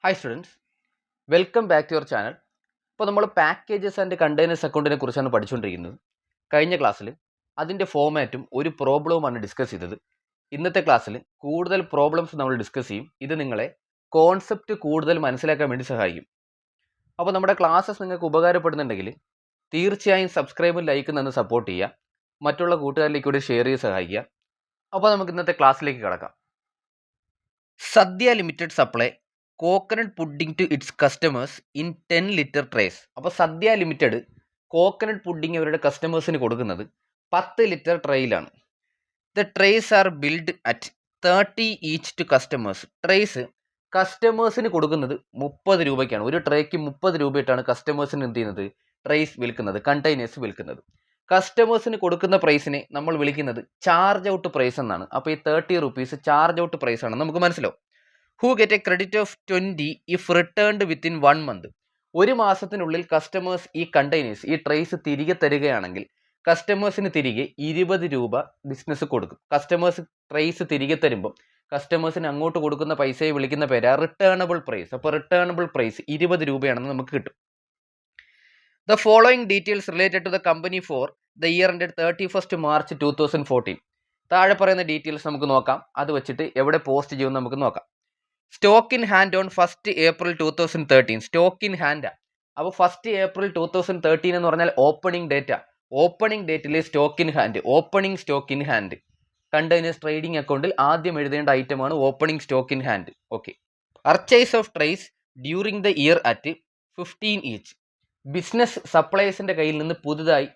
Hi students, welcome back to your channel. ഇപ്പോൾ നമ്മൾ packages and containers അക്കൗണ്ടിനെ കുറിച്ചാണ് പഠിച്ചുകൊണ്ടിരിക്കുന്നത്. കഴിഞ്ഞ ക്ലാസ്സിൽ അതിൻ്റെ ഫോമാറ്റും ഒരു പ്രോബ്ലവുമാണ് ഡിസ്കസ് ചെയ്തത്. ഇന്നത്തെ ക്ലാസ്സിൽ കൂടുതൽ പ്രോബ്ലംസ് നമ്മൾ ഡിസ്കസ് ചെയ്യും. ഇത് നിങ്ങളെ കോൺസെപ്റ്റ് കൂടുതൽ മനസ്സിലാക്കാൻ വേണ്ടി സഹായിക്കും. അപ്പോൾ നമ്മുടെ ക്ലാസ്സസ് നിങ്ങൾക്ക് ഉപകാരപ്പെടുന്നുണ്ടെങ്കിൽ തീർച്ചയായും സബ്സ്ക്രൈബും ലൈക്കും തന്ന് സപ്പോർട്ട് ചെയ്യുക. മറ്റുള്ള കൂട്ടുകാരിലേക്ക് കൂടി ഷെയർ ചെയ്ത് സഹായിക്കുക. അപ്പോൾ നമുക്ക് ഇന്നത്തെ ക്ലാസ്സിലേക്ക് കിടക്കാം. Sadya limited supply coconut pudding to its customers in 10 litre trays. അപ്പോൾ സദ്യ ലിമിറ്റഡ് കോക്കനട്ട് പുഡിംഗ് അവരുടെ കസ്റ്റമേഴ്സിന് കൊടുക്കുന്നത് 10 ലിറ്റർ ട്രേയിലാണ്. The trays are build at 30 each to customers. Trays കസ്റ്റമേഴ്സിന് കൊടുക്കുന്നത് 30 രൂപയ്ക്കാണ്. ഒരു ട്രേക്ക് 30 രൂപയായിട്ടാണ് കസ്റ്റമേഴ്സിന് എന്ത് ചെയ്യുന്നത്, ട്രേസ് വിൽക്കുന്നത്, കണ്ടെയ്നേഴ്സ് വിൽക്കുന്നത്. കസ്റ്റമേഴ്സിന് കൊടുക്കുന്ന പ്രൈസിനെ നമ്മൾ വിളിക്കുന്നത് ചാർജ് ഔട്ട് പ്രൈസ് എന്നാണ്. അപ്പോൾ ഈ 30 റുപ്പീസ് ചാർജ് ഔട്ട് പ്രൈസ് ആണെന്ന് നമുക്ക് മനസ്സിലാവും. Who get A credit of 20 if returned within 1 month. ഒരു മാസത്തിനുള്ളിൽ കസ്റ്റമേഴ്സ് ഈ കണ്ടെയ്നേഴ്സ്, ഈ ട്രേസ് തിരികെ തരികയാണെങ്കിൽ കസ്റ്റമേഴ്സിന് തിരികെ 20 രൂപ ബിസിനസ് കൊടുക്കും. കസ്റ്റമേഴ്സ് ട്രേസ് തിരികെ തരുമ്പോൾ കസ്റ്റമേഴ്സിന് അങ്ങോട്ട് കൊടുക്കുന്ന പൈസയെ വിളിക്കുന്ന പേരാ റിട്ടേണബിൾ പ്രൈസ്. അപ്പോൾ റിട്ടേണബിൾ പ്രൈസ് 20 രൂപയാണെന്ന് നമുക്ക് കിട്ടും. The following details related to the company for the year ended 31 March 2014. താഴെ പറയുന്ന ഡീറ്റെയിൽസ് നമുക്ക് നോക്കാം. അത് വെച്ചിട്ട് എവിടെ പോസ്റ്റ് ചെയ്യുമെന്ന് നമുക്ക് നോക്കാം. Stock in hand on 1 April 2013. Stock in hand. അപ്പോൾ 1 ഏപ്രിൽ 2013 എന്ന് പറഞ്ഞാൽ ഓപ്പണിംഗ് ഡേറ്റ. ഓപ്പണിംഗ് ഡേറ്റിലെ stock in hand, opening stock in hand. Containers trading അക്കൗണ്ടിൽ ആദ്യം എഴുതേണ്ട ഐറ്റമാണ് opening stock in hand. Okay. Purchase of trays during the year at 15 each. Business സപ്ലയേഴ്സിൻ്റെ കയ്യിൽ നിന്ന് പുതുതായി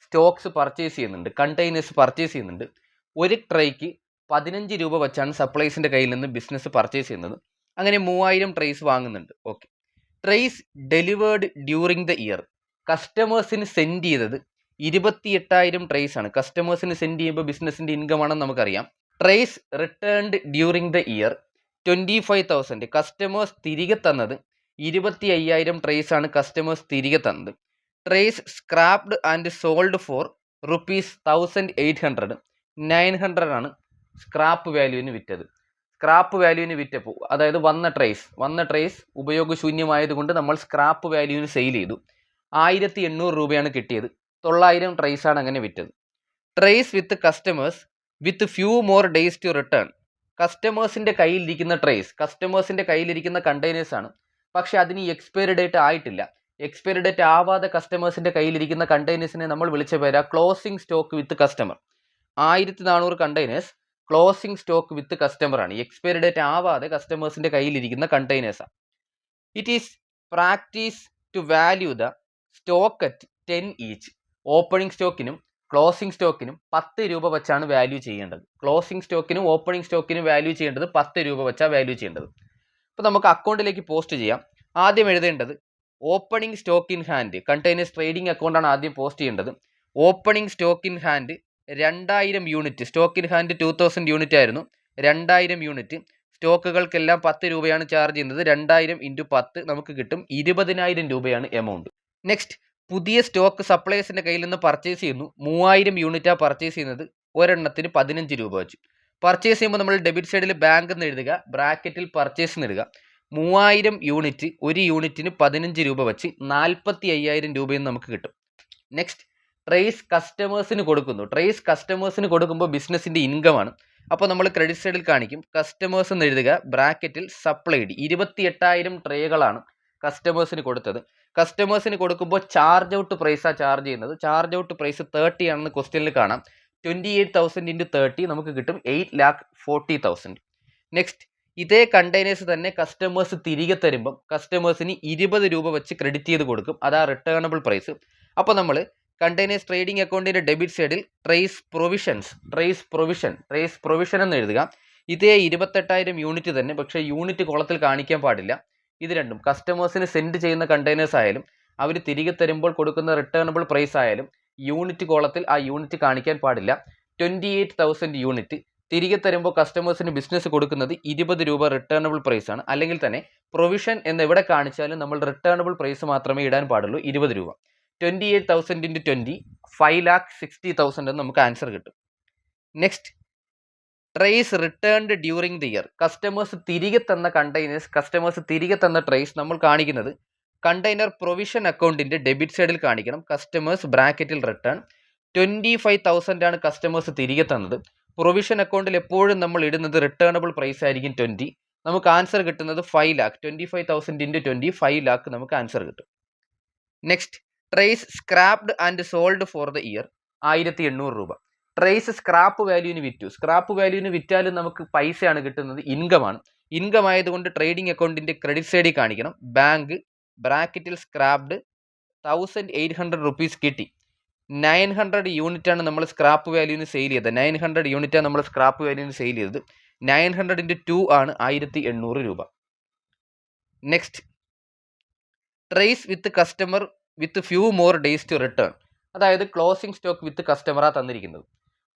സ്റ്റോക്സ് പർച്ചേസ് ചെയ്യുന്നുണ്ട്, കണ്ടെയ്നേഴ്സ് പർച്ചേസ് ചെയ്യുന്നുണ്ട്. ഒരു ട്രേക്ക് 15 രൂപ വെച്ചാണ് സപ്ലൈസിൻ്റെ കയ്യിൽ നിന്ന് ബിസിനസ് പർച്ചേസ് ചെയ്യുന്നത്. അങ്ങനെ 3000 ട്രേസ് വാങ്ങുന്നുണ്ട്. Okay. Trays delivered during the year. കസ്റ്റമേഴ്സിന് സെൻഡ് ചെയ്തത് 28,000 ട്രേസ് ആണ്. കസ്റ്റമേഴ്സിന് സെൻഡ് ചെയ്യുമ്പോൾ ബിസിനസിൻ്റെ ഇൻകം ആണെന്ന് നമുക്കറിയാം. Trays returned during the year 25,000. Customers തിരികെ തന്നത് 25,000 ട്രേസ് ആണ് കസ്റ്റമേഴ്സ് തിരികെ തന്നത്. Trays scrapped and sold for ₹1,800. 900 ആണ് സ്ക്രാപ്പ് വാല്യൂവിന് വിറ്റത്. സ്ക്രാപ്പ് വാല്യൂവിന് വിറ്റപ്പോൾ, അതായത് വന്ന ട്രേസ് ഉപയോഗശൂന്യമായതുകൊണ്ട് നമ്മൾ സ്ക്രാപ്പ് വാല്യൂവിന് സെയിൽ ചെയ്തു. 1,800 രൂപയാണ് കിട്ടിയത്. 900 ട്രേസാണ് അങ്ങനെ വിറ്റത്. Trays with customers with few more days to return. കസ്റ്റമേഴ്സിൻ്റെ കയ്യിലിരിക്കുന്ന ട്രേസ്, കസ്റ്റമേഴ്സിൻ്റെ കയ്യിലിരിക്കുന്ന കണ്ടെയ്നേഴ്സ് ആണ്. പക്ഷെ അതിന് എക്സ്പയറി ഡേറ്റ് ആയിട്ടില്ല. എക്സ്പയറി ഡേറ്റ് ആവാതെ കസ്റ്റമേഴ്സിൻ്റെ കയ്യിലിരിക്കുന്ന കണ്ടെയ്നേഴ്സിനെ നമ്മൾ വിളിച്ച പേരാ closing stock with customer. 1400 containers closing stock with customer ആണ്. എക്സ്പയറി ഡേറ്റ് ആവാതെ കസ്റ്റമേഴ്സിൻ്റെ കയ്യിലിരിക്കുന്ന കണ്ടെയ്നേഴ്സാണ്. It is practice to value the stock at 10 each. Opening സ്റ്റോക്കിനും ക്ലോസിംഗ് സ്റ്റോക്കിനും 10 രൂപ വെച്ചാണ് വാല്യൂ ചെയ്യേണ്ടത്. ക്ലോസിംഗ് സ്റ്റോക്കിനും ഓപ്പണിംഗ് സ്റ്റോക്കിനും വാല്യൂ ചെയ്യേണ്ടത് 10 രൂപ വെച്ചാണ് വാല്യൂ ചെയ്യേണ്ടത്. അപ്പോൾ നമുക്ക് അക്കൗണ്ടിലേക്ക് പോസ്റ്റ് ചെയ്യാം. ആദ്യം എഴുതേണ്ടത് opening stock in hand. Containers trading അക്കൗണ്ടാണ് ആദ്യം പോസ്റ്റ് ചെയ്യേണ്ടത്. Opening stock in hand 2000 unit. Stock in hand 2000 unit ആയിരുന്നു. 2000 യൂണിറ്റ്. സ്റ്റോക്കുകൾക്കെല്ലാം 10 രൂപയാണ് ചാർജ് ചെയ്യുന്നത്. 2000 × 10 നമുക്ക് കിട്ടും 20,000 രൂപയാണ് എമൗണ്ട്. നെക്സ്റ്റ്, പുതിയ സ്റ്റോക്ക് സപ്ലൈസിൻ്റെ കയ്യിൽ നിന്ന് പർച്ചേസ് ചെയ്യുന്നു. 3000 യൂണിറ്റാണ് പർച്ചേസ് ചെയ്യുന്നത്. ഒരെണ്ണത്തിന് 15 രൂപ വെച്ച്. പർച്ചേസ് ചെയ്യുമ്പോൾ നമ്മൾ ഡെബിറ്റ് സൈഡിൽ ബാങ്ക് എന്ന് എഴുതുക, ബ്രാക്കറ്റിൽ പർച്ചേസ് എന്ന് എഴുതുക. 3000 യൂണിറ്റ്, ഒരു യൂണിറ്റിന് 15 രൂപ വെച്ച് 45,000 രൂപയും നമുക്ക് കിട്ടും. നെക്സ്റ്റ്, ട്രേസ് കസ്റ്റമേഴ്സിന് കൊടുക്കുന്നു. ട്രേസ് കസ്റ്റമേഴ്സിന് കൊടുക്കുമ്പോൾ ബിസിനസിൻ്റെ ഇൻകമാണ്. അപ്പോൾ നമ്മൾ ക്രെഡിറ്റ് സൈഡിൽ കാണിക്കും കസ്റ്റമേഴ്സ് എന്ന് എഴുതുക, ബ്രാക്കറ്റിൽ സപ്ലൈഡ്. 28,000 ട്രേകളാണ് കസ്റ്റമേഴ്സിന് കൊടുത്തത്. കസ്റ്റമേഴ്സിന് കൊടുക്കുമ്പോൾ ചാർജ് ഔട്ട് പ്രൈസാണ് ചാർജ് ചെയ്യുന്നത്. ചാർജ് ഔട്ട് പ്രൈസ് 30 ആണെന്ന് ക്വസ്റ്റ്യനിൽ കാണാം. 28,000 × 30 നമുക്ക് കിട്ടും 8,40,000. നെക്സ്റ്റ്, ഇതേ കണ്ടെയ്നേഴ്സ് തന്നെ കസ്റ്റമേഴ്സ് തിരികെ തരുമ്പം കസ്റ്റമേഴ്സിന് 20 രൂപ വെച്ച് ക്രെഡിറ്റ് ചെയ്ത് കൊടുക്കും. അതാ റിട്ടേണബിൾ പ്രൈസ്. അപ്പോൾ നമ്മൾ കണ്ടെയ്നേഴ്സ് ട്രേഡിംഗ് അക്കൗണ്ടിൻ്റെ ഡെബിറ്റ് സൈഡിൽ ട്രേസ് പ്രൊവിഷൻ എന്ന് എഴുതുക. ഇതേ 28,000 യൂണിറ്റ് തന്നെ, പക്ഷേ യൂണിറ്റ് കോളത്തിൽ കാണിക്കാൻ പാടില്ല. ഇത് രണ്ടും കസ്റ്റമേഴ്സിന് സെൻഡ് ചെയ്യുന്ന കണ്ടെയ്നേഴ്സ് ആയാലും അവർ തിരികെ തരുമ്പോൾ കൊടുക്കുന്ന റിട്ടേണബിൾ പ്രൈസ് ആയാലും യൂണിറ്റ് കോളത്തിൽ ആ യൂണിറ്റ് കാണിക്കാൻ പാടില്ല. 28,000 യൂണിറ്റ് തിരികെ തരുമ്പോൾ കസ്റ്റമേഴ്സിന് ബിസിനസ് കൊടുക്കുന്നത് 20 രൂപ റിട്ടേണബിൾ പ്രൈസ് ആണ്. അല്ലെങ്കിൽ തന്നെ പ്രൊവിഷൻ എന്ന് എവിടെ കാണിച്ചാലും നമ്മൾ റിട്ടേണബിൾ പ്രൈസ് മാത്രമേ ഇടാൻ പാടുള്ളൂ, 20 രൂപ. 28,000 × 20 5,60,000 എന്ന് നമുക്ക് ആൻസർ കിട്ടും. Next, trace returned during the year. Customers തിരികെ തന്ന കണ്ടെയ്നേഴ്സ്, കസ്റ്റമേഴ്സ് തിരികെ തന്ന ട്രേസ് നമ്മൾ കാണിക്കുന്നത് കണ്ടെയ്നർ പ്രൊവിഷൻ അക്കൗണ്ടിന്റെ ഡെബിറ്റ് സൈഡിൽ കാണിക്കണം. കസ്റ്റമേഴ്സ് ബ്രാക്കറ്റിൽ റിട്ടേൺ 25,000 ആണ് കസ്റ്റമേഴ്സ് തിരികെ തന്നത്. പ്രൊവിഷൻ അക്കൗണ്ടിൽ എപ്പോഴും നമ്മൾ ഇടുന്നത് റിട്ടേണബിൾ പ്രൈസ് ആയിരിക്കും 20. നമുക്ക് ആൻസർ കിട്ടുന്നത് 5 lakh. 25,000 into 20 5 lakh നമുക്ക് ആൻസർ കിട്ടും. Next, trays scrapped and sold for the year 1800 രൂപ. ട്രേസ് സ്ക്രാപ്പ് വാല്യൂവിന് വിറ്റു. സ്ക്രാപ്പ് വാല്യൂവിന് വിറ്റാലും നമുക്ക് പൈസയാണ് കിട്ടുന്നത്, ഇൻകം ആണ്. ഇൻകം ആയതുകൊണ്ട് ട്രേഡിംഗ് അക്കൗണ്ടിന്റെ ക്രെഡിറ്റ് സൈഡിൽ കാണിക്കണം ബാങ്ക് ബ്രാക്കറ്റിൽ സ്ക്രാപ്ഡ് 1800 rupees കിട്ടി. 900 യൂണിറ്റ് ആണ് നമ്മൾ സ്ക്രാപ്പ് വാല്യൂവിന് സെയിൽ ചെയ്തത്. 900 യൂണിറ്റ് ആണ് നമ്മൾ സ്ക്രാപ്പ് വാല്യൂവിന് സെയിൽ ചെയ്തത്. 900 into 2 ആണ് 1800 രൂപ. Next, trays with customer with few more days to return. അതായത് ക്ലോസിംഗ് സ്റ്റോക്ക് വിത്ത് കസ്റ്റമറാണ് തന്നിരിക്കുന്നത്.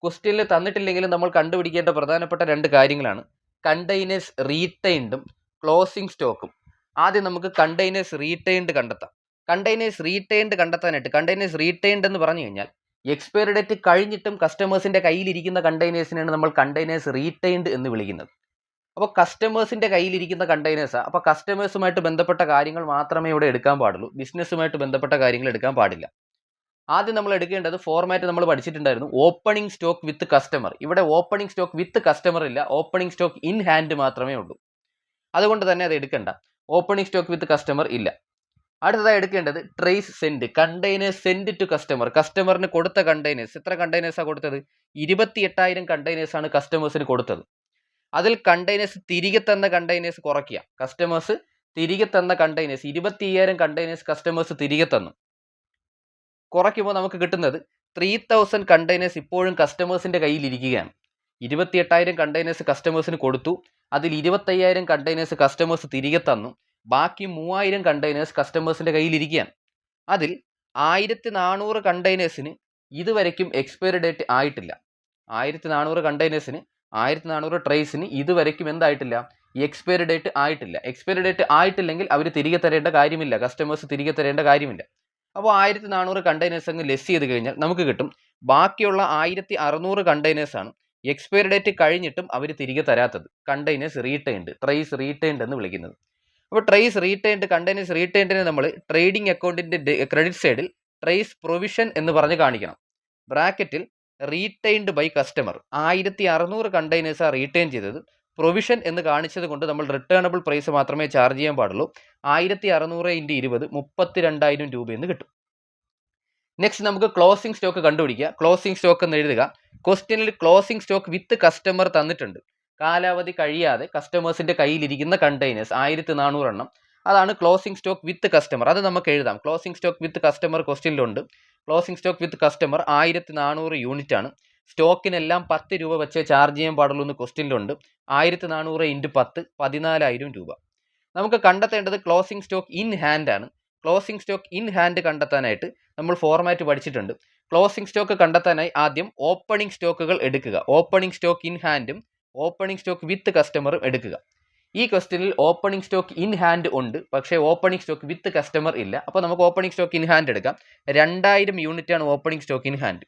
ക്വസ്റ്റ്യനിൽ തന്നിട്ടില്ലെങ്കിലും നമ്മൾ കണ്ടുപിടിക്കേണ്ട പ്രധാനപ്പെട്ട 2 കാര്യങ്ങളാണ് കണ്ടെയ്നേഴ്സ് റീറ്റൈൻഡും ക്ലോസിംഗ് സ്റ്റോക്കും. ആദ്യം നമുക്ക് കണ്ടെയ്നേഴ്സ് റീറ്റൈൻഡ് കണ്ടെത്താം. കണ്ടെയ്നേഴ്സ് റീറ്റൈൻഡ് കണ്ടെത്താനായിട്ട്, കണ്ടെയ്നേഴ്സ് റീറ്റൈൻഡ് എന്ന് പറഞ്ഞു കഴിഞ്ഞാൽ എക്സ്പയറി ഡേറ്റ് കഴിഞ്ഞിട്ടും കസ്റ്റമേഴ്സിൻ്റെ കയ്യിലിരിക്കുന്ന കണ്ടെയ്നേഴ്സിനാണ് നമ്മൾ കണ്ടെയ്നേഴ്സ് റീറ്റൈൻഡ് എന്ന് വിളിക്കുന്നത്. അപ്പോൾ കസ്റ്റമേഴ്സിൻ്റെ കയ്യിലിരിക്കുന്ന കണ്ടെയ്നേഴ്സാണ്. അപ്പോൾ കസ്റ്റമേഴ്സുമായിട്ട് ബന്ധപ്പെട്ട കാര്യങ്ങൾ മാത്രമേ ഇവിടെ എടുക്കാൻ പാടുള്ളൂ, ബിസിനസ്സുമായിട്ട് ബന്ധപ്പെട്ട കാര്യങ്ങൾ എടുക്കാൻ പാടില്ല. ആദ്യം നമ്മൾ എടുക്കേണ്ടത് ഫോർമാറ്റ് നമ്മൾ പഠിച്ചിട്ടുണ്ടായിരുന്നു, ഓപ്പണിംഗ് സ്റ്റോക്ക് വിത്ത് കസ്റ്റമർ. ഇവിടെ ഓപ്പണിംഗ് സ്റ്റോക്ക് വിത്ത് കസ്റ്റമർ ഇല്ല, ഓപ്പണിംഗ് സ്റ്റോക്ക് ഇൻ ഹാൻഡ് മാത്രമേ ഉള്ളൂ. അതുകൊണ്ട് തന്നെ അത് എടുക്കണ്ട, ഓപ്പണിംഗ് സ്റ്റോക്ക് വിത്ത് കസ്റ്റമർ ഇല്ല. അടുത്തതായി എടുക്കേണ്ടത് trays send, containers send to customer. കസ്റ്റമറിന് കൊടുത്ത കണ്ടെയ്നേഴ്സ്, എത്ര കണ്ടെയ്നേഴ്സാണ് കൊടുത്തത്? 28,000 കണ്ടെയ്നേഴ്സാണ് കസ്റ്റമേഴ്സിന് കൊടുത്തത്. അതിൽ കണ്ടെയ്നേഴ്സ് തിരികെ തന്ന കണ്ടെയ്നേഴ്സ് കുറയ്ക്കുക. കസ്റ്റമേഴ്സ് തിരികെ തന്ന കണ്ടെയ്നേഴ്സ് 25,000 കണ്ടെയ്നേഴ്സ് കസ്റ്റമേഴ്സ് തിരികെ തന്നു. കുറയ്ക്കുമ്പോൾ നമുക്ക് കിട്ടുന്നത് 3,000 കണ്ടെയ്നേഴ്സ് ഇപ്പോഴും കസ്റ്റമേഴ്സിൻ്റെ കയ്യിലിരിക്കുകയാണ്. 28,000 കണ്ടെയ്നേഴ്സ് കസ്റ്റമേഴ്സിന് കൊടുത്തു, അതിൽ 25,000 കണ്ടെയ്നേഴ്സ് കസ്റ്റമേഴ്സ് തിരികെ തന്നു, ബാക്കി 3,000 കണ്ടെയ്നേഴ്സ് കസ്റ്റമേഴ്സിൻ്റെ കയ്യിലിരിക്കുകയാണ്. അതിൽ 1,400 കണ്ടെയ്നേഴ്സിന് ഇതുവരയ്ക്കും എക്സ്പയറി ഡേറ്റ് ആയിട്ടില്ല. 1,400 കണ്ടെയ്നേഴ്സിന്, 1,400 ട്രേസിന് ഇതുവരയ്ക്കും എന്തായിട്ടില്ല? എക്സ്പയറി ഡേറ്റ് ആയിട്ടില്ല. എക്സ്പയറി ഡേറ്റ് ആയിട്ടില്ലെങ്കിൽ അവർ തിരികെ തരേണ്ട കാര്യമില്ല, കസ്റ്റമേഴ്സ് തിരികെ തരേണ്ട കാര്യമില്ല. അപ്പോൾ 1,400 കണ്ടെയ്നേഴ്സ് അങ്ങ് ലെസ് ചെയ്ത് കഴിഞ്ഞാൽ നമുക്ക് കിട്ടും ബാക്കിയുള്ള 1,600 കണ്ടെയ്നേഴ്സാണ് എക്സ്പയറി ഡേറ്റ് കഴിഞ്ഞിട്ടും അവർ തിരികെ തരാത്തത്. കണ്ടെയ്നേഴ്സ് റീറ്റൈൻഡ്, ട്രേസ് റീറ്റൈൻഡ് എന്ന് വിളിക്കുന്നത്. അപ്പോൾ ട്രേസ് റീറ്റൈൻഡ്, കണ്ടെയ്നേഴ്സ് റീറ്റൈൻഡിനെ നമ്മൾ ട്രേഡിംഗ് അക്കൗണ്ടിൻ്റെ ക്രെഡിറ്റ് സൈഡിൽ ട്രേസ് പ്രൊവിഷൻ എന്ന് പറഞ്ഞ് കാണിക്കണം. ബ്രാക്കറ്റിൽ റീറ്റൈൻഡ് ബൈ കസ്റ്റമർ 1,600 കണ്ടെയ്നേഴ്സാണ് റീറ്റൈൻ ചെയ്തത്. പ്രൊവിഷൻ എന്ന് കാണിച്ചത് കൊണ്ട് നമ്മൾ റിട്ടേണബിൾ പ്രൈസ് മാത്രമേ ചാർജ് ചെയ്യാൻ പാടുള്ളൂ. 1,600 into 20 32,000 രൂപയെന്ന് കിട്ടും. നെക്സ്റ്റ് നമുക്ക് ക്ലോസിംഗ് സ്റ്റോക്ക് കണ്ടുപിടിക്കുക. ക്ലോസിംഗ് സ്റ്റോക്ക് എന്ന് എഴുതുക. ക്വസ്റ്റ്യനിൽ ക്ലോസിംഗ് സ്റ്റോക്ക് വിത്ത് കസ്റ്റമർ തന്നിട്ടുണ്ട്. കാലാവധി കഴിയാതെ കസ്റ്റമേഴ്സിൻ്റെ കയ്യിലിരിക്കുന്ന കണ്ടെയ്നേഴ്സ് 1,400 എണ്ണം, അതാണ് ക്ലോസിംഗ് സ്റ്റോക്ക് വിത്ത് കസ്റ്റമർ. അത് നമുക്ക് എഴുതാം. ക്ലോസിംഗ് സ്റ്റോക്ക് വിത്ത് കസ്റ്റമർ ക്വസ്റ്റ്യനിലുണ്ട്. Closing stock with customer 1,400 unit ആണ്. സ്റ്റോക്കിനെല്ലാം 10 രൂപ വെച്ച് ചാർജ് ചെയ്യാൻ പാടുള്ളൂ എന്ന് ക്വസ്റ്റ്യനിലുണ്ട്. 1,400 into 10 14,000 രൂപ. നമുക്ക് കണ്ടെത്തേണ്ടത് ക്ലോസിംഗ് സ്റ്റോക്ക് ഇൻ ഹാൻഡ് ആണ്. ക്ലോസിംഗ് സ്റ്റോക്ക് ഇൻ ഹാൻഡ് കണ്ടെത്താനായിട്ട് നമ്മൾ ഫോർമാറ്റ് പഠിച്ചിട്ടുണ്ട്. ക്ലോസിംഗ് സ്റ്റോക്ക് കണ്ടെത്താനായി ആദ്യം ഓപ്പണിംഗ് സ്റ്റോക്കുകൾ എടുക്കുക. ഓപ്പണിംഗ് സ്റ്റോക്ക് ഇൻ ഹാൻഡും ഓപ്പണിംഗ് സ്റ്റോക്ക് വിത്ത് കസ്റ്റമറും എടുക്കുക. ഈ ക്വസ്റ്റ്യനിൽ ഓപ്പണിംഗ് സ്റ്റോക്ക് ഇൻ ഹാൻഡ് ഉണ്ട്, പക്ഷേ ഓപ്പണിംഗ് സ്റ്റോക്ക് വിത്ത് കസ്റ്റമർ ഇല്ല. അപ്പോൾ നമുക്ക് ഓപ്പണിംഗ് സ്റ്റോക്ക് ഇൻ ഹാൻഡ് എടുക്കാം. 2,000 യൂണിറ്റ് ആണ് ഓപ്പണിംഗ് സ്റ്റോക്ക് ഇൻ ഹാൻഡ്.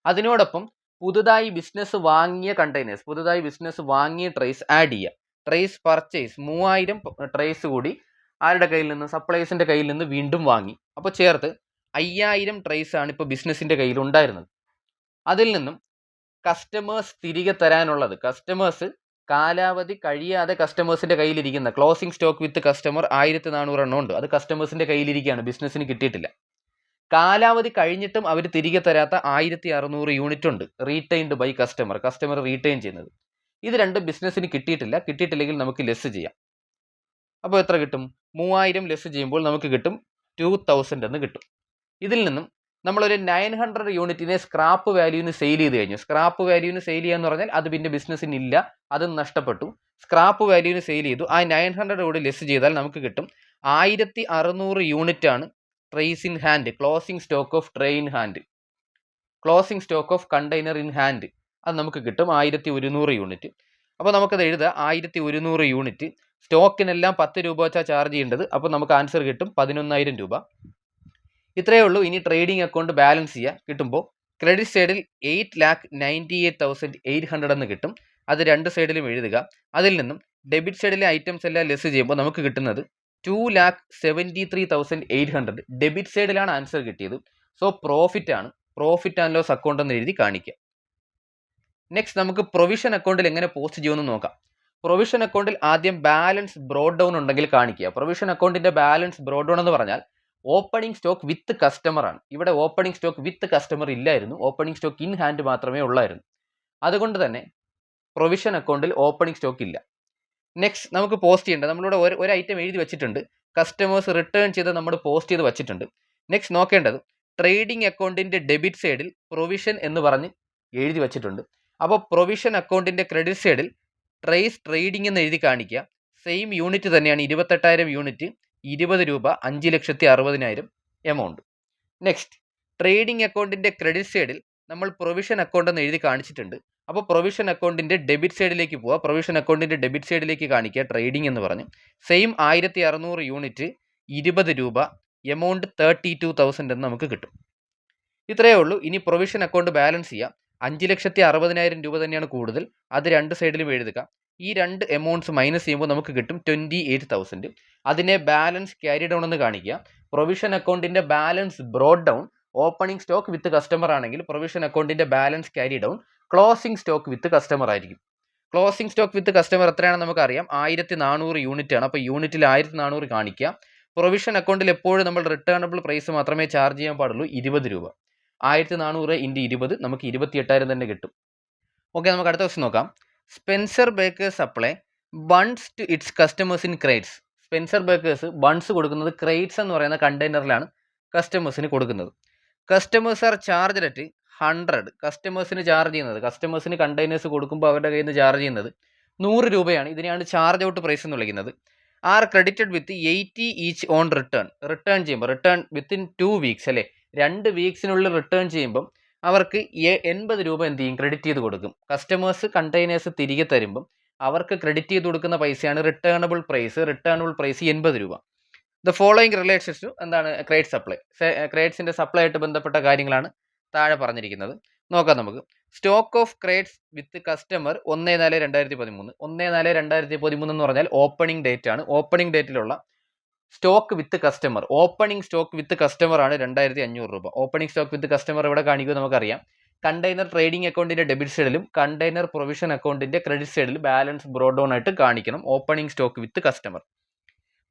അതിനോടൊപ്പം പുതുതായി ബിസിനസ് വാങ്ങിയ കണ്ടെയ്നേഴ്സ്, പുതുതായി ബിസിനസ് വാങ്ങിയ ട്രേസ് ആഡ് ചെയ്യുക. ട്രേസ് പർച്ചേസ് 3,000 ട്രേസ് കൂടി ആരുടെ കയ്യിൽ നിന്ന്? സപ്ലൈസിൻ്റെ കയ്യിൽ നിന്ന് വീണ്ടും വാങ്ങി. അപ്പോൾ ചേർത്ത് 5,000 ട്രേസ് ആണ് ഇപ്പോൾ ബിസിനസ്സിൻ്റെ കയ്യിൽ ഉണ്ടായിരുന്നത്. അതിൽ നിന്നും കസ്റ്റമേഴ്സ് തിരികെ തരാനുള്ളത്, കസ്റ്റമേഴ്സ് കാലാവധി കഴിയാതെ കസ്റ്റമേഴ്സിൻ്റെ കയ്യിലിരിക്കുന്ന ക്ലോസിംഗ് സ്റ്റോക്ക് വിത്ത് കസ്റ്റമർ 1,400 എണ്ണം ഉണ്ട്. അത് കസ്റ്റമേഴ്സിൻ്റെ കയ്യിലിരിക്കുകയാണ്, ബിസിനസ്സിന് കിട്ടിയിട്ടില്ല. കാലാവധി കഴിഞ്ഞിട്ടും അവർ തിരികെ തരാത്ത 1,600 യൂണിറ്റ് ഉണ്ട്, retained by customer, customer retain ചെയ്യുന്നത്. ഇത് രണ്ടും ബിസിനസ്സിന് കിട്ടിയിട്ടില്ല. കിട്ടിയിട്ടില്ലെങ്കിൽ നമുക്ക് ലെസ് ചെയ്യാം. അപ്പോൾ എത്ര കിട്ടും? 3,000 ലെസ് ചെയ്യുമ്പോൾ നമുക്ക് കിട്ടും 2,000 എന്ന് കിട്ടും. ഇതിൽ നിന്നും നമ്മളൊരു 900 യൂണിറ്റിനെ സ്ക്രാപ്പ് വാല്യൂവിന് സെയിൽ ചെയ്ത് കഴിഞ്ഞു. സ്ക്രാപ്പ് വാല്യൂവിന് സെയിൽ ചെയ്യുക എന്ന് പറഞ്ഞാൽ അത് പിന്നെ ബിസിനസ്സിന് ഇല്ല, അത് നഷ്ടപ്പെട്ടു. സ്ക്രാപ്പ് വാല്യൂവിന് സെയിൽ ചെയ്തു. ആ 900 കൂടി ലെസ് ചെയ്താൽ നമുക്ക് കിട്ടും 1,600 യൂണിറ്റ് ആണ് trays in hand, closing stock of tray in hand, closing stock of container in hand. അത് നമുക്ക് കിട്ടും 1,100 യൂണിറ്റ്. അപ്പോൾ നമുക്കത് എഴുതുക. 1,100 യൂണിറ്റ്. സ്റ്റോക്കിനെല്ലാം 10 രൂപ വെച്ചാൽ ചാർജ് ചെയ്യേണ്ടത്. അപ്പോൾ നമുക്ക് ആൻസർ കിട്ടും 11,000 രൂപ. ഇത്രയേ ഉള്ളൂ. ഇനി ട്രേഡിംഗ് അക്കൗണ്ട് ബാലൻസ് ചെയ്യുക. കിട്ടുമ്പോൾ ക്രെഡിറ്റ് സൈഡിൽ 8,98,800 എന്ന് കിട്ടും. അത് രണ്ട് സൈഡിലും എഴുതുക. അതിൽ നിന്നും ഡെബിറ്റ് സൈഡിലെ ഐറ്റംസ് എല്ലാം ലെസ് ചെയ്യുമ്പോൾ നമുക്ക് കിട്ടുന്നത് 2,73,800 ഡെബിറ്റ് സൈഡിലാണ് ആൻസർ കിട്ടിയത്. സോ പ്രോഫിറ്റ് ആണ്. പ്രോഫിറ്റ് ആൻഡ് ലോസ് അക്കൗണ്ട് എന്ന് എഴുതി കാണിക്കുക. നെക്സ്റ്റ് നമുക്ക് പ്രൊവിഷൻ അക്കൗണ്ടിൽ എങ്ങനെ പോസ്റ്റ് ചെയ്യുമെന്ന് നോക്കാം. പ്രൊവിഷൻ അക്കൗണ്ടിൽ ആദ്യം ബാലൻസ് ബ്രോഡ് ഡൗൺ ഉണ്ടെങ്കിൽ കാണിക്കുക. പ്രൊവിഷൻ അക്കൗണ്ടിന്റെ ബാലൻസ് ബ്രോഡ് ഡൗൺ എന്ന് പറഞ്ഞാൽ ഓപ്പണിംഗ് സ്റ്റോക്ക് വിത്ത് കസ്റ്റമർ ആണ്. ഇവിടെ ഓപ്പണിംഗ് സ്റ്റോക്ക് വിത്ത് കസ്റ്റമർ ഇല്ലായിരുന്നു, ഓപ്പണിംഗ് സ്റ്റോക്ക് ഇൻ ഹാൻഡ് മാത്രമേ ഉള്ളായിരുന്നു. അതുകൊണ്ട് തന്നെ പ്രൊവിഷൻ അക്കൗണ്ടിൽ ഓപ്പണിംഗ് സ്റ്റോക്ക് ഇല്ല. നെക്സ്റ്റ് നമുക്ക് പോസ്റ്റ് ചെയ്യേണ്ടത്, നമ്മളിവിടെ ഒരു ഐറ്റം എഴുതി വെച്ചിട്ടുണ്ട്, കസ്റ്റമേഴ്സ് റിട്ടേൺ ചെയ്ത് നമ്മൾ പോസ്റ്റ് ചെയ്ത് വെച്ചിട്ടുണ്ട്. നെക്സ്റ്റ് നോക്കേണ്ടത് ട്രേഡിംഗ് അക്കൗണ്ടിന്റെ ഡെബിറ്റ് സൈഡിൽ പ്രൊവിഷൻ എന്ന് പറഞ്ഞ് എഴുതി വെച്ചിട്ടുണ്ട്. അപ്പോൾ പ്രൊവിഷൻ അക്കൗണ്ടിന്റെ ക്രെഡിറ്റ് സൈഡിൽ ട്രേസ് ട്രേഡിംഗ് എന്ന് എഴുതി കാണിക്കുക. സെയിം യൂണിറ്റ് തന്നെയാണ്, 28,000 യൂണിറ്റ്, 20 രൂപ, 5,60,000 എമൗണ്ട്. നെക്സ്റ്റ് ട്രേഡിംഗ് അക്കൗണ്ടിന്റെ ക്രെഡിറ്റ് സൈഡിൽ നമ്മൾ പ്രൊവിഷൻ അക്കൗണ്ട് എന്ന് എഴുതി കാണിച്ചിട്ടുണ്ട്. അപ്പോൾ പ്രൊവിഷൻ അക്കൗണ്ടിന്റെ ഡെബിറ്റ് സൈഡിലേക്ക് പോവുക. പ്രൊവിഷൻ അക്കൗണ്ടിന്റെ ഡെബിറ്റ് സൈഡിലേക്ക് കാണിക്കുക ട്രേഡിംഗ് എന്ന് പറഞ്ഞ്. സെയിം 1,600 യൂണിറ്റ്, 20 രൂപ, എമൗണ്ട് 32,000 എന്ന് നമുക്ക് കിട്ടും. ഇത്രയേ ഉള്ളൂ. ഇനി പ്രൊവിഷൻ അക്കൗണ്ട് ബാലൻസ് ചെയ്യാം. 5,60,000 രൂപ തന്നെയാണ് കൂടുതൽ, അത് രണ്ട് സൈഡിലും എഴുതുക. ഈ രണ്ട് എമൗണ്ട്സ് മൈനസ് ചെയ്യുമ്പോൾ നമുക്ക് കിട്ടും 28,000. അതിനെ ബാലൻസ് ക്യാരി ഡൗൺ എന്ന് കാണിക്കുക. പ്രൊവിഷൻ അക്കൗണ്ടിന്റെ balance brought down opening stock with customer ആണെങ്കിൽ പ്രൊവിഷൻ അക്കൗണ്ടിന്റെ balance carry down closing stock with customer ആയിരിക്കും. ക്ലോസിംഗ് സ്റ്റോക്ക് വിത്ത് കസ്റ്റമർ എത്രയാണെന്ന് നമുക്കറിയാം, 1,400 യൂണിറ്റ് ആണ്. അപ്പോൾ യൂണിറ്റിൽ 1,400 കാണിക്കുക. പ്രൊവിഷൻ അക്കൗണ്ടിൽ എപ്പോഴും നമ്മൾ റിട്ടേണബിൾ പ്രൈസ് മാത്രമേ ചാർജ് ചെയ്യാൻ പാടുള്ളൂ, 20 രൂപ. 1,400 × 20 നമുക്ക് 28,000 തന്നെ കിട്ടും. ഓക്കെ, നമുക്ക് അടുത്ത ക്വസ്റ്റ്യൻ നോക്കാം. Spencer bakers supply buns to its customers in crates. Spencer bakers buns കൊടുക്കുന്നത് ക്രേറ്റ്സ് എന്ന് പറയുന്ന കണ്ടെയ്നറിലാണ് കസ്റ്റമേഴ്സിന് കൊടുക്കുന്നത്. Customers are charge at 100. കസ്റ്റമേഴ്സിന് ചാർജ് ചെയ്യുന്നത്, കസ്റ്റമേഴ്സിന് കണ്ടെയ്നേഴ്സ് കൊടുക്കുമ്പോൾ അവരുടെ കയ്യിൽ നിന്ന് ചാർജ് ചെയ്യുന്നത് 100 രൂപയാണ്. ഇതിനെയാണ് ചാർജ് ഔട്ട് പ്രൈസ് എന്ന് വിളിക്കുന്നത്. Are credited with 80 each on return. Return ചെയ്യുമ്പോൾ, റിട്ടേൺ വിത്തിൻ 2 വീക്സ് അല്ലേ, 2 വീക്സിനുള്ളിൽ റിട്ടേൺ ചെയ്യുമ്പം അവർക്ക് 80 രൂപ എന്ത് ചെയ്യും, ക്രെഡിറ്റ് ചെയ്ത് കൊടുക്കും. കസ്റ്റമേഴ്സ് കണ്ടെയ്നേഴ്സ് തിരികെ തരുമ്പം അവർക്ക് ക്രെഡിറ്റ് ചെയ്ത് കൊടുക്കുന്ന പൈസയാണ് റിട്ടേണബിൾ പ്രൈസ്. റിട്ടേണബിൾ പ്രൈസ് 80 രൂപ. ദ ഫോളോയിങ് റിലേഷൻസ് ടു എന്താണ് ക്രേറ്റ് സപ്ലൈ. ക്രേറ്റ്സിന്റെ സപ്ലൈ ആയിട്ട് ബന്ധപ്പെട്ട കാര്യങ്ങളാണ് താഴെ പറഞ്ഞിരിക്കുന്നത്. നോക്കാം നമുക്ക്. Stock of crates with customer 1/4/2013. 1/4/2013 എന്ന് പറഞ്ഞാൽ ഓപ്പണിംഗ് ഡേറ്റ് ആണ്. ഓപ്പണിംഗ് ഡേറ്റിലുള്ള stock with customer, opening stock with customer ആണ് 2,500 രൂപ. ഓപ്പണിംഗ് സ്റ്റോക്ക് വിത്ത് കസ്റ്റമർ ഇവിടെ കാണിക്കുക നമുക്കറിയാം. കണ്ടെയ്നർ ട്രേഡിംഗ് അക്കൗണ്ടിന്റെ ഡെബിറ്റ് സൈഡിലും കണ്ടെയ്നർ പ്രൊവിഷൻ അക്കൗണ്ടിന്റെ ക്രെഡിറ്റ് സൈഡിലും ബാലൻസ് ബ്രോഡ് ഡൗൺ ആയിട്ട് കാണിക്കണം. Opening stock with customer.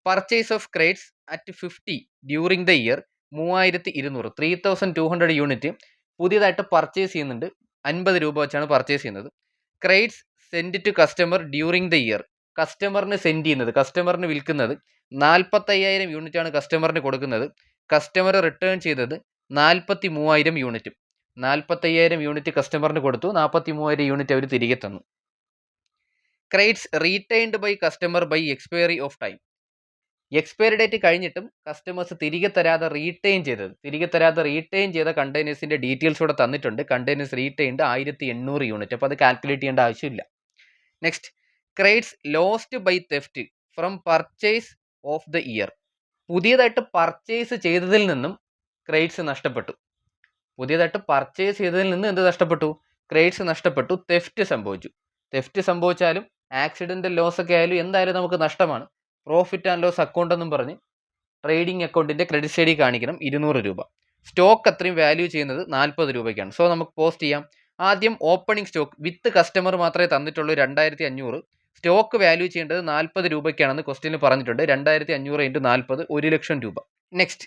Purchase of crates at 50 during the year 3,200, 3,200 unit പുതിയതായിട്ട് പർച്ചേസ് ചെയ്യുന്നുണ്ട്. 50 രൂപ വെച്ചാണ് പർച്ചേസ് ചെയ്യുന്നത്. Crates send to customer during the year. കസ്റ്റമറിന് സെൻഡ് ചെയ്യുന്നത്, കസ്റ്റമറിന് വിൽക്കുന്നത് 45,000 യൂണിറ്റ് ആണ് കസ്റ്റമറിന് കൊടുക്കുന്നത്. കസ്റ്റമർ റിട്ടേൺ ചെയ്തത് 43,000 യൂണിറ്റ്. 45,000 യൂണിറ്റ് കസ്റ്റമറിന് കൊടുത്തു, 43,000 യൂണിറ്റ് അവർ തിരികെ തന്നു. Crates retained by customer by expiry of time. Expiry date കഴിഞ്ഞിട്ടും കസ്റ്റമേഴ്സ് തിരികെ തരാതെ റീറ്റെയിൻ ചെയ്ത കണ്ടെയ്നേഴ്സിന്റെ ഡീറ്റെയിൽസ് കൂടെ തന്നിട്ടുണ്ട്. Containers retained 1,800 unit. അപ്പോൾ അത് കാൽക്കുലേറ്റ് ചെയ്യേണ്ട ആവശ്യമില്ല. Next, crates lost by theft from purchase of the year. പുതിയതായിട്ട് പർച്ചേസ് ചെയ്തതിൽ നിന്നും ക്രേറ്റ്സ് നഷ്ടപ്പെട്ടു. പുതിയതായിട്ട് പർച്ചേസ് ചെയ്തതിൽ നിന്ന് എന്ത് നഷ്ടപ്പെട്ടു, ക്രേറ്റ്സ് നഷ്ടപ്പെട്ടു. തെഫ്റ്റ് സംഭവിച്ചു. തെഫ്റ്റ് സംഭവിച്ചാലും ആക്സിഡന്റൽ ലോസ് ഒക്കെ ആയാലും എന്തായാലും നമുക്ക് നഷ്ടമാണ്. പ്രോഫിറ്റ് ആൻഡ് ലോസ് അക്കൗണ്ട് എന്നും പറഞ്ഞ് ട്രേഡിംഗ് അക്കൗണ്ടിന്റെ ക്രെഡിറ്റ് സൈഡിൽ കാണിക്കണം 200 രൂപ. സ്റ്റോക്ക് അത്രയും വാല്യൂ ചെയ്യുന്നത് 40 രൂപയ്ക്കാണ്. സോ നമുക്ക് പോസ്റ്റ് ചെയ്യാം. ആദ്യം ഓപ്പണിംഗ് സ്റ്റോക്ക് വിത്ത് കസ്റ്റമർ മാത്രമേ തന്നിട്ടുള്ളൂ 2,500. സ്റ്റോക്ക് വാല്യൂ ചെയ്യേണ്ടത് 40 രൂപയ്ക്കാണെന്ന് ക്വസ്റ്റ്യനിൽ പറഞ്ഞിട്ടുണ്ട്. 2,500 × 40 1,00,000 രൂപ. നെക്സ്റ്റ്,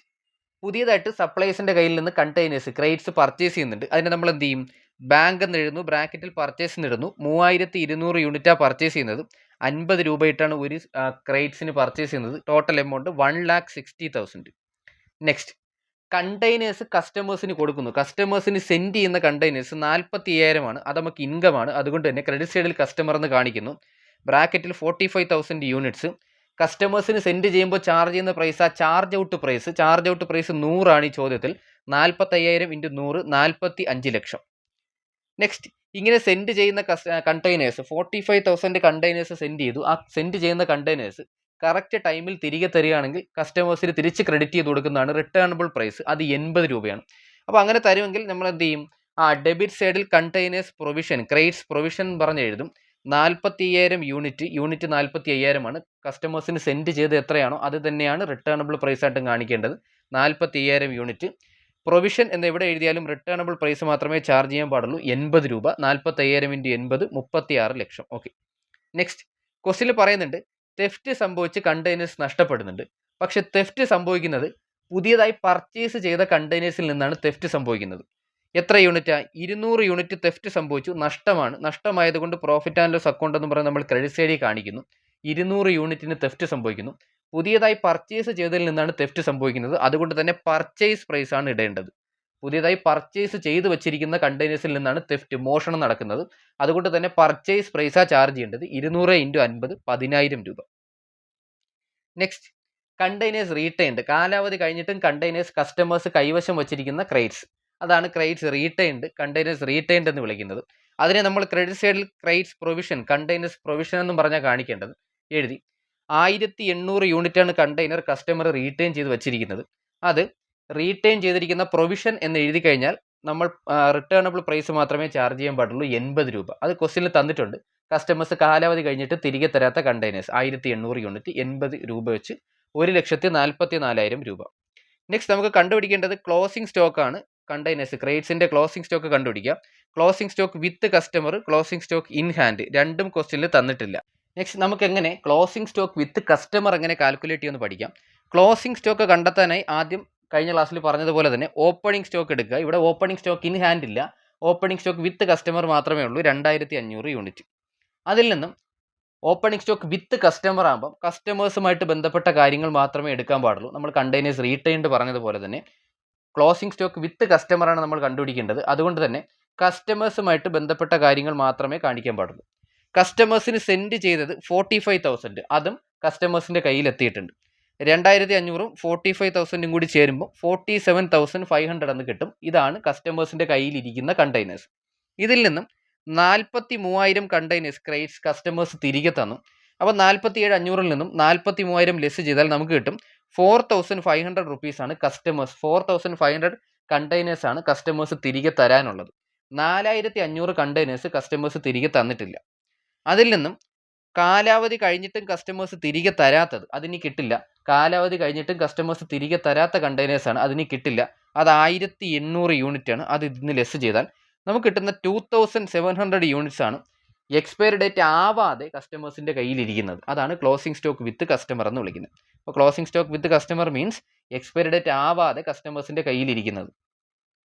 പുതിയതായിട്ട് സപ്ലൈസിന്റെ കയ്യിൽ നിന്ന് കണ്ടെയ്നേഴ്സ് ക്രേറ്റ്സ് പർച്ചേസ് ചെയ്യുന്നുണ്ട്. അതിനെ നമ്മൾ എന്ത് ചെയ്യും, ബാങ്ക് എന്ന് എഴുതുന്നു, ബ്രാക്കറ്റിൽ പർച്ചേസ് എന്നിടുന്നു. 3,200 യൂണിറ്റാണ് പർച്ചേസ് ചെയ്യുന്നത്. 50 രൂപയായിട്ടാണ് ഒരു ക്രേറ്റ്സിന് പർച്ചേസ് ചെയ്യുന്നത്. Total amount 1,60,000. നെക്സ്റ്റ്, കണ്ടെയ്നേഴ്സ് കസ്റ്റമേഴ്സിന് കൊടുക്കുന്നു. കസ്റ്റമേഴ്സിന് സെൻഡ് ചെയ്യുന്ന കണ്ടെയ്നേഴ്സ് 45,000 ആണ്. അത് നമുക്ക് ഇൻകം ആണ്. അതുകൊണ്ട് തന്നെ ക്രെഡിറ്റ് സൈഡിൽ കസ്റ്റമർ എന്ന് കാണിക്കുന്നു. ബ്രാക്കറ്റിൽ 45,000 യൂണിറ്റ്സ്. കസ്റ്റമേഴ്സിന് സെൻഡ് ചെയ്യുമ്പോൾ ചാർജ് ചെയ്യുന്ന പ്രൈസ് ആ ചാർജ് ഔട്ട് പ്രൈസ് 100 ആണ് ഈ ചോദ്യത്തിൽ. 45,000 × 100 45 ലക്ഷം. നെക്സ്റ്റ്, ഇങ്ങനെ സെൻഡ് ചെയ്യുന്ന കണ്ടെയ്നേഴ്സ് 45,000 കണ്ടെയ്നേഴ്സ് സെൻഡ് ചെയ്തു. ആ സെൻഡ് ചെയ്യുന്ന കണ്ടെയ്നേഴ്സ് കറക്റ്റ് ടൈമിൽ തിരികെ തരികയാണെങ്കിൽ കസ്റ്റമേഴ്സിന് തിരിച്ച് ക്രെഡിറ്റ് ചെയ്ത് കൊടുക്കുന്നതാണ് റിട്ടേണബിൾ പ്രൈസ്. അത് 80 രൂപയാണ്. അപ്പോൾ അങ്ങനെ തരുമെങ്കിൽ നമ്മൾ എന്ത് ചെയ്യും, ഡെബിറ്റ് സൈഡിൽ കണ്ടെയ്നേഴ്സ് പ്രൊവിഷൻ ക്രേറ്റ്സ് പ്രൊവിഷൻ പറഞ്ഞ് എഴുതും. 45,000 യൂണിറ്റ് 45,000 കസ്റ്റമേഴ്സിന് സെൻഡ് ചെയ്ത് എത്രയാണോ അത് തന്നെയാണ് റിട്ടേണബിൾ പ്രൈസ് ആയിട്ടും കാണിക്കേണ്ടത്. 45,000 യൂണിറ്റ്. പ്രൊവിഷൻ എന്ന് എവിടെ എഴുതിയാലും റിട്ടേണബിൾ പ്രൈസ് മാത്രമേ ചാർജ് ചെയ്യാൻ പാടുള്ളൂ. 80 രൂപ. 45,000 × 80 36 ലക്ഷം. ഓക്കെ. നെക്സ്റ്റ് ക്വസ്റ്റിൽ പറയുന്നുണ്ട് തെഫ്റ്റ് സംഭവിച്ച് കണ്ടെയ്നേഴ്സ് നഷ്ടപ്പെടുന്നുണ്ട്. പക്ഷെ തെഫ്റ്റ് സംഭവിക്കുന്നത് പുതിയതായി പർച്ചേസ് ചെയ്ത കണ്ടെയ്നേഴ്സിൽ നിന്നാണ് തെഫ്റ്റ് സംഭവിക്കുന്നത്. എത്ര യൂണിറ്റാ? 200 യൂണിറ്റ് തെഫ്റ്റ് സംഭവിച്ചു. നഷ്ടമായതുകൊണ്ട് പ്രോഫിറ്റ് ആൻഡ് ലോസ് അക്കൗണ്ട് എന്ന് പറഞ്ഞ് നമ്മൾ ക്രെഡിറ്റ് സൈഡിൽ കാണിക്കുന്നു. 200 യൂണിറ്റിന് തെഫ്റ്റ് സംഭവിക്കുന്നു. പുതിയതായി പർച്ചേസ് ചെയ്തതിൽ നിന്നാണ് തെഫ്റ്റ് സംഭവിക്കുന്നത്. അതുകൊണ്ട് തന്നെ പർച്ചേസ് പ്രൈസ് ആണ് ഇടേണ്ടത്. പുതിയതായി പർച്ചേസ് ചെയ്ത് വെച്ചിരിക്കുന്ന കണ്ടെയ്നേഴ്സിൽ നിന്നാണ് തെഫ്റ്റ് മോഷണം നടക്കുന്നത്. അതുകൊണ്ട് തന്നെ പർച്ചേസ് പ്രൈസാണ് ചാർജ് ചെയ്യേണ്ടത്. 200 × 50 10,000 രൂപ. Next containers retained. കാലാവധി കഴിഞ്ഞിട്ടും കണ്ടെയ്നേഴ്സ് കസ്റ്റമേഴ്സ് കൈവശം വച്ചിരിക്കുന്ന ക്രെഡിറ്റ്സ്. അതാണ് ക്രെഡിറ്റ്സ് റീറ്റൈൻഡ്, കണ്ടെയ്നേഴ്സ് റീറ്റൈൻഡ് എന്ന് വിളിക്കുന്നത്. അതിനെ നമ്മൾ ക്രെഡിറ്റ് സൈഡിൽ ക്രെഡിറ്റ്സ് പ്രൊവിഷൻ, കണ്ടെയ്നേഴ്സ് പ്രൊവിഷൻ എന്നും പറഞ്ഞാൽ കാണിക്കേണ്ടത്. എഴുതി 1800 യൂണിറ്റാണ് കണ്ടെയ്നർ കസ്റ്റമർ റീറ്റൈൻ ചെയ്ത് വെച്ചിരിക്കുന്നത്. അത് റീറ്റൈൻ ചെയ്തിരിക്കുന്ന പ്രൊവിഷൻ എന്ന് എഴുതി കഴിഞ്ഞാൽ നമ്മൾ റിട്ടേണബിൾ പ്രൈസ് മാത്രമേ ചാർജ് ചെയ്യാൻ പാടുള്ളൂ. 80 രൂപ. അത് ക്വസ്റ്റ്യനിൽ തന്നിട്ടുണ്ട്. കസ്റ്റമേഴ്സ് കാലാവധി കഴിഞ്ഞിട്ട് തിരികെ തരാത്ത കണ്ടെയ്നേഴ്സ് 1800 യൂണിറ്റ് 80 രൂപ വെച്ച് 1,44,000 രൂപ. നെക്സ്റ്റ് നമുക്ക് കണ്ടുപിടിക്കേണ്ടത് ക്ലോസിംഗ് സ്റ്റോക്ക് ആണ്. കണ്ടെയ്നേഴ്സ് ക്രെഡിറ്റ്സിന്റെ ക്ലോസിംഗ് സ്റ്റോക്ക് കണ്ടുപിടിക്കുക. Closing stock with customer, closing stock in hand രണ്ടും ക്വസ്റ്റ്യനിൽ തന്നിട്ടില്ല. നെക്സ്റ്റ് നമുക്ക് എങ്ങനെ ക്ലോസിംഗ് സ്റ്റോക്ക് വിത്ത് കസ്റ്റമർ എങ്ങനെ കാൽക്കുലേറ്റ് ചെയ്യുമെന്ന് പഠിക്കാം. ക്ലോസിംഗ് സ്റ്റോക്ക് കണ്ടെത്താനായി ആദ്യം കഴിഞ്ഞ ക്ലാസ്സിൽ പറഞ്ഞതുപോലെ തന്നെ ഓപ്പണിംഗ് സ്റ്റോക്ക് എടുക്കുക. ഇവിടെ ഓപ്പണിംഗ് സ്റ്റോക്ക് ഇൻ ഹാൻഡ് ഇല്ല. ഓപ്പണിംഗ് സ്റ്റോക്ക് വിത്ത് കസ്റ്റമർ മാത്രമേ ഉള്ളൂ, 2500 യൂണിറ്റ്. അതിൽ നിന്നും ഓപ്പണിംഗ് സ്റ്റോക്ക് വിത്ത് കസ്റ്റമർ ആകുമ്പോൾ കസ്റ്റമേഴ്സുമായിട്ട് ബന്ധപ്പെട്ട കാര്യങ്ങൾ മാത്രമേ എടുക്കാൻ പാടുള്ളൂ. നമ്മൾ കണ്ടെയ്നേഴ്സ് റീറ്റൈൻഡ് പറഞ്ഞതുപോലെ തന്നെ ക്ലോസിംഗ് സ്റ്റോക്ക് വിത്ത് കസ്റ്റമറാണ് നമ്മൾ കണ്ടുപിടിക്കേണ്ടത്. അതുകൊണ്ട് തന്നെ കസ്റ്റമേഴ്സുമായിട്ട് ബന്ധപ്പെട്ട കാര്യങ്ങൾ മാത്രമേ കാണിക്കാൻ പാടുള്ളൂ. കസ്റ്റമേഴ്സിന് സെൻഡ് ചെയ്തത് 45,000, അതും കസ്റ്റമേഴ്സിൻ്റെ കയ്യിൽ എത്തിയിട്ടുണ്ട്. 2,500 45,000 കൂടി ചേരുമ്പോൾ 47,500 എന്ന് കിട്ടും. ഇതാണ് കസ്റ്റമേഴ്സിൻ്റെ കയ്യിലിരിക്കുന്ന കണ്ടെയ്നേഴ്സ്. ഇതിൽ നിന്നും 43,000 കണ്ടെയ്നേഴ്സ് ക്രെഡിറ്റ്സ് കസ്റ്റമേഴ്സ് തിരികെ തന്നു. അപ്പോൾ 47,500 നിന്നും 43,000 ലെസ് ചെയ്താൽ നമുക്ക് കിട്ടും 4,500 റുപ്പീസാണ് കസ്റ്റമേഴ്സ്. 4,500 കണ്ടെയ്നേഴ്സ് ആണ് കസ്റ്റമേഴ്സ് തിരികെ തരാനുള്ളത്. 4,500 കണ്ടെയ്നേഴ്സ് കസ്റ്റമേഴ്സ് തിരികെ തന്നിട്ടില്ല. അതിൽ നിന്നും കാലാവധി കഴിഞ്ഞിട്ടും കസ്റ്റമേഴ്സ് തിരികെ തരാത്തത് അതിന് കിട്ടില്ല. കാലാവധി കഴിഞ്ഞിട്ടും കസ്റ്റമേഴ്സ് തിരികെ തരാത്ത കണ്ടെയ്നേഴ്സാണ്, അതിന് കിട്ടില്ല. അത് 1,800 യൂണിറ്റ് ആണ്. അത് ഇതിന് ലെസ് ചെയ്താൽ നമുക്ക് കിട്ടുന്ന 2,700 യൂണിറ്റ്സ് ആണ് എക്സ്പയറി ഡേറ്റ് ആവാതെ കസ്റ്റമേഴ്സിൻ്റെ കയ്യിലിരിക്കുന്നത്. അതാണ് ക്ലോസിംഗ് സ്റ്റോക്ക് വിത്ത് കസ്റ്റമർ എന്ന് വിളിക്കുന്നത്. അപ്പോൾ closing stock with customer means expiry date ആവാതെ കസ്റ്റമേഴ്സിൻ്റെ കയ്യിലിരിക്കുന്നത്.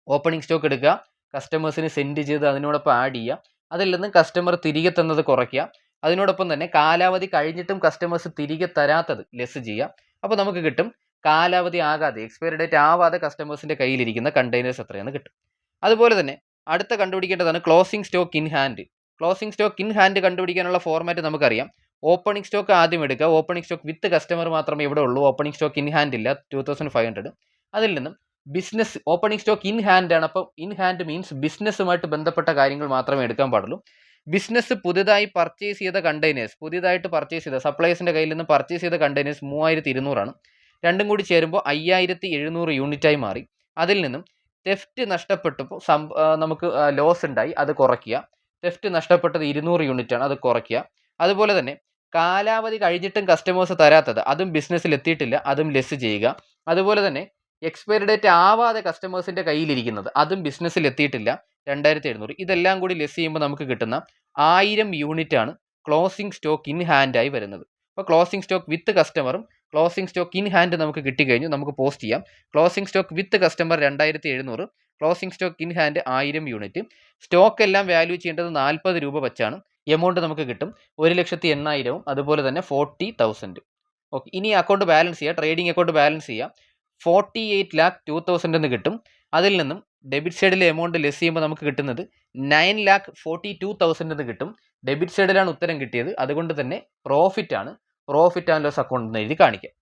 ഓപ്പണിംഗ് സ്റ്റോക്ക് എടുക്കുക, കസ്റ്റമേഴ്സിന് സെൻഡ് ചെയ്ത് അതിനോടൊപ്പം ആഡ് ചെയ്യുക. അതിൽ നിന്ന് കസ്റ്റമർ തിരികെ തന്നത് കുറയ്ക്കുക. അതിനോടൊപ്പം തന്നെ കാലാവധി കഴിഞ്ഞിട്ടും കസ്റ്റമേഴ്സ് തിരികെ തരാത്തത് ലെസ് ചെയ്യുക. അപ്പോൾ നമുക്ക് കിട്ടും കാലാവധി ആകാതെ എക്സ്പയറി ഡേറ്റ് ആവാതെ കസ്റ്റമേഴ്സിൻ്റെ കയ്യിലിരിക്കുന്ന കണ്ടെയ്നേഴ്സ് എത്രയെന്ന് കിട്ടും. അതുപോലെ തന്നെ അടുത്ത കണ്ടുപിടിക്കേണ്ടതാണ് closing stock in hand. Closing stock in hand കണ്ടുപിടിക്കാനുള്ള ഫോർമാറ്റ് നമുക്കറിയാം. ഓപ്പണിംഗ് സ്റ്റോക്ക് ആദ്യം എടുക്കുക. ഓപ്പണിംഗ് സ്റ്റോക്ക് വിത്ത് കസ്റ്റമർ മാത്രമേ ഇവിടെ ഉള്ളൂ. ഓപ്പണിംഗ് സ്റ്റോക്ക് ഇൻ ഹാൻഡ് ഇല്ല, 2,500. അതിൽ നിന്നും business opening stock in hand ആണ്. അപ്പോൾ ഇൻ ഹാൻഡ് മീൻസ് ബിസിനസ്സുമായിട്ട് ബന്ധപ്പെട്ട കാര്യങ്ങൾ മാത്രമേ എടുക്കാൻ പാടുള്ളൂ. ബിസിനസ് പുതുതായി പർച്ചേസ് ചെയ്ത കണ്ടെയ്നേഴ്സ്, പുതിയതായിട്ട് പർച്ചേസ് ചെയ്ത സപ്ലൈസിൻ്റെ കയ്യിൽ നിന്ന് പർച്ചേസ് ചെയ്ത കണ്ടെയ്നേഴ്സ് 3,200 ആണ്. രണ്ടും കൂടി ചേരുമ്പോൾ 5,700 യൂണിറ്റായി മാറി. അതിൽ നിന്നും തെഫ്റ്റ് നഷ്ടപ്പെട്ടപ്പോൾ നമുക്ക് ലോസ് ഉണ്ടായി, അത് കുറയ്ക്കുക. തെഫ്റ്റ് നഷ്ടപ്പെട്ടത് 200 യൂണിറ്റ് ആണ്, അത് കുറയ്ക്കുക. അതുപോലെ തന്നെ കാലാവധി കഴിഞ്ഞിട്ടും കസ്റ്റമേഴ്സ് തരാത്തത് അതും ബിസിനസ്സിൽ എത്തിയിട്ടില്ല, അതും ലെസ് ചെയ്യുക. അതുപോലെ തന്നെ എക്സ്പയറി ഡേറ്റ് ആവാതെ കസ്റ്റമേഴ്സിൻ്റെ കയ്യിലിരിക്കുന്നത് അതും ബിസിനസ്സിൽ എത്തിയിട്ടില്ല, 2,700. ഇതെല്ലാം കൂടി ലെസ് ചെയ്യുമ്പോൾ നമുക്ക് കിട്ടുന്ന 1000 യൂണിറ്റ് ആണ് ക്ലോസിംഗ് സ്റ്റോക്ക് ഇൻ ഹാൻഡായി വരുന്നത്. അപ്പോൾ ക്ലോസിംഗ് സ്റ്റോക്ക് വിത്ത് കസ്റ്റമറും ക്ലോസിംഗ് സ്റ്റോക്ക് ഇൻ ഹാൻഡ് നമുക്ക് കിട്ടിക്കഴിഞ്ഞു. നമുക്ക് പോസ്റ്റ് ചെയ്യാം. Closing stock with customer 2,700, closing stock in hand 1000 unit. Stock എല്ലാം വാല്യൂ ചെയ്യേണ്ടത് 40 രൂപ വെച്ചാണ്. എമൗണ്ട് നമുക്ക് കിട്ടും 1,80,000, അതുപോലെ തന്നെ 40,000. ഓക്കെ, ഇനി അക്കൗണ്ട് ബാലൻസ് ചെയ്യുക. ട്രേഡിംഗ് അക്കൗണ്ട് ബാലൻസ് ചെയ്യുക. 48,02,000 എന്ന് കിട്ടും. അതിൽ നിന്നും ഡെബിറ്റ് സൈഡിലെ എമൗണ്ട് ലെസ് ചെയ്യുമ്പോൾ നമുക്ക് കിട്ടുന്നത് 9,42,000 എന്ന് കിട്ടും. ഡെബിറ്റ് സൈഡിലാണ് ഉത്തരം കിട്ടിയത്, അതുകൊണ്ട് തന്നെ പ്രോഫിറ്റ് ആണ്. പ്രോഫിറ്റ് ആൻഡ് ലോസ് അക്കൗണ്ട് എന്ന് എഴുതി കാണിക്കാം.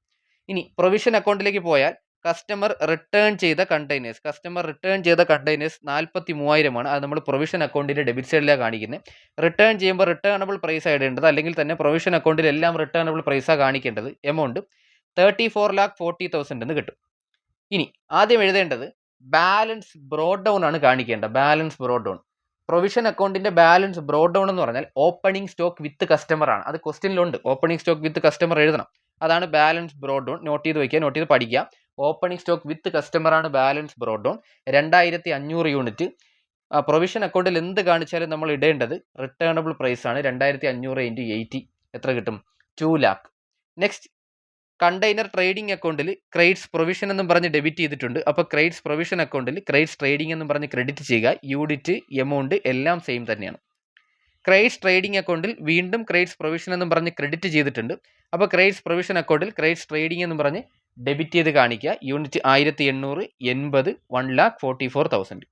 ഇനി പ്രൊവിഷൻ അക്കൗണ്ടിലേക്ക് പോയാൽ കസ്റ്റമർ റിട്ടേൺ ചെയ്ത കണ്ടെയ്നേഴ്സ് 43,000 ആണ്. അത് നമ്മൾ പ്രൊവിഷൻ അക്കൗണ്ടിൻ്റെ ഡെബിറ്റ് സൈഡിലാണ് കാണിക്കുന്നത്. റിട്ടേൺ ചെയ്യുമ്പോൾ റിട്ടേണബിൾ പ്രൈസാണ് ഇടേണ്ടത്, അല്ലെങ്കിൽ തന്നെ പ്രൊവിഷൻ അക്കൗണ്ടിൽ എല്ലാം റിട്ടേണബിൾ പ്രൈസാണ് കാണിക്കേണ്ടത്. എമൗണ്ട് 34,40,000 എന്ന് കിട്ടും. ഇനി ആദ്യം എഴുതേണ്ടത് ബാലൻസ് ബ്രോഡ് ഡൗൺ ആണ് കാണിക്കേണ്ടത്. ബാലൻസ് ബ്രോഡ് ഡൗൺ പ്രൊവിഷൻ അക്കൗണ്ടിന്റെ ബാലൻസ് ബ്രോഡ് ഡൗൺ എന്ന് പറഞ്ഞാൽ ഓപ്പണിംഗ് സ്റ്റോക്ക് വിത്ത് കസ്റ്റമർ ആണ്. അത് ക്വസ്റ്റ്യനിലുണ്ട്, ഓപ്പണിംഗ് സ്റ്റോക്ക് വിത്ത് കസ്റ്റമർ എഴുതണം. അതാണ് ബാലൻസ് ബ്രോഡ് ഡൗൺ. നോട്ട് ചെയ്ത് വയ്ക്കുക, നോട്ട് ചെയ്ത് പഠിക്കുക. ഓപ്പണിംഗ് സ്റ്റോക്ക് വിത്ത് കസ്റ്റമർ ആണ് balance brought down. 2500 unit. Provision അക്കൗണ്ടിൽ എന്ത് കാണിച്ചാലും നമ്മൾ ഇടേണ്ടത് റിട്ടേണബിൾ പ്രൈസ് ആണ്. 2500 × 80 എത്ര കിട്ടും? 2 lakh. നെക്സ്റ്റ്, കണ്ടെയ്നർ ട്രേഡിംഗ് അക്കൗണ്ടിൽ ക്രെഡിറ്റ്സ് പ്രൊവിഷൻ എന്നും പറഞ്ഞ് ഡെബിറ്റ് ചെയ്തിട്ടുണ്ട്. അപ്പോൾ ക്രെഡിറ്റ്സ് പ്രൊവിഷൻ അക്കൗണ്ടിൽ ക്രെഡിറ്റ്സ് ട്രേഡിംഗ് എന്നും പറഞ്ഞ് ക്രെഡിറ്റ് ചെയ്യുക. യൂണിറ്റ്, എമൗണ്ട് എല്ലാം സെയിം തന്നെയാണ്. ക്രെഡിറ്റ്സ് ട്രേഡിംഗ് അക്കൗണ്ടിൽ വീണ്ടും ക്രെഡിറ്റ്സ് പ്രൊവിഷൻ എന്നും പറഞ്ഞ് ക്രെഡിറ്റ് ചെയ്തിട്ടുണ്ട്. അപ്പോൾ ക്രെഡിറ്റ്സ് പ്രൊവിഷൻ അക്കൗണ്ടിൽ ക്രെഡിറ്റ്സ് ട്രേഡിംഗ് എന്നും പറഞ്ഞ് ഡെബിറ്റ് ചെയ്ത് കാണിക്കുക. യൂണിറ്റ് 1800, 80, 1,44,000.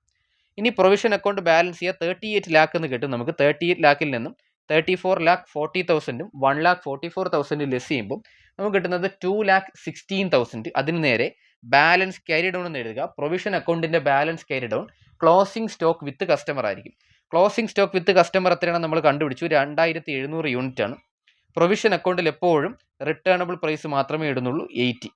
ഇനി പ്രൊവിഷൻ അക്കൗണ്ട് ബാലൻസ് ചെയ്യുക 38 lakh എന്ന് കിട്ടും നമുക്ക്. 38 lakhൽ നിന്നും 34,40,000 1,44,000 ലെസ് ചെയ്യുമ്പോൾ നമുക്ക് കിട്ടുന്നത് 2,16,000. അതിന് നേരെ ബാലൻസ് ക്യാരി ഡൗൺ എന്ന് എഴുതുക. പ്രൊവിഷൻ അക്കൗണ്ടിന്റെ balance carry down closing stock with customer ആയിരിക്കും. ക്ലോസിംഗ് സ്റ്റോക്ക് വിത്ത് കസ്റ്റമർ എത്രയാണ് നമ്മൾ കണ്ടുപിടിച്ചു? 2,700 യൂണിറ്റ് ആണ്. പ്രൊവിഷൻ അക്കൗണ്ടിൽ എപ്പോഴും റിട്ടേണബിൾ പ്രൈസ് മാത്രമേ ഇടുന്നുള്ളൂ, 80.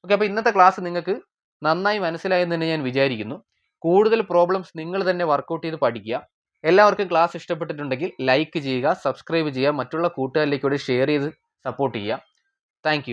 ഓക്കെ, അപ്പോൾ ഇന്നത്തെ ക്ലാസ് നിങ്ങൾക്ക് നന്നായി മനസ്സിലായെന്ന് തന്നെ ഞാൻ വിചാരിക്കുന്നു. കൂടുതൽ പ്രോബ്ലംസ് നിങ്ങൾ തന്നെ വർക്കൗട്ട് ചെയ്ത് പഠിക്കുക. എല്ലാവർക്കും ക്ലാസ് ഇഷ്ടപ്പെട്ടിട്ടുണ്ടെങ്കിൽ ലൈക്ക് ചെയ്യുക, സബ്സ്ക്രൈബ് ചെയ്യുക, മറ്റുള്ള കൂട്ടുകാരിലേക്ക് കൂടി ഷെയർ ചെയ്ത് സപ്പോർട്ട് ചെയ്യുക. താങ്ക്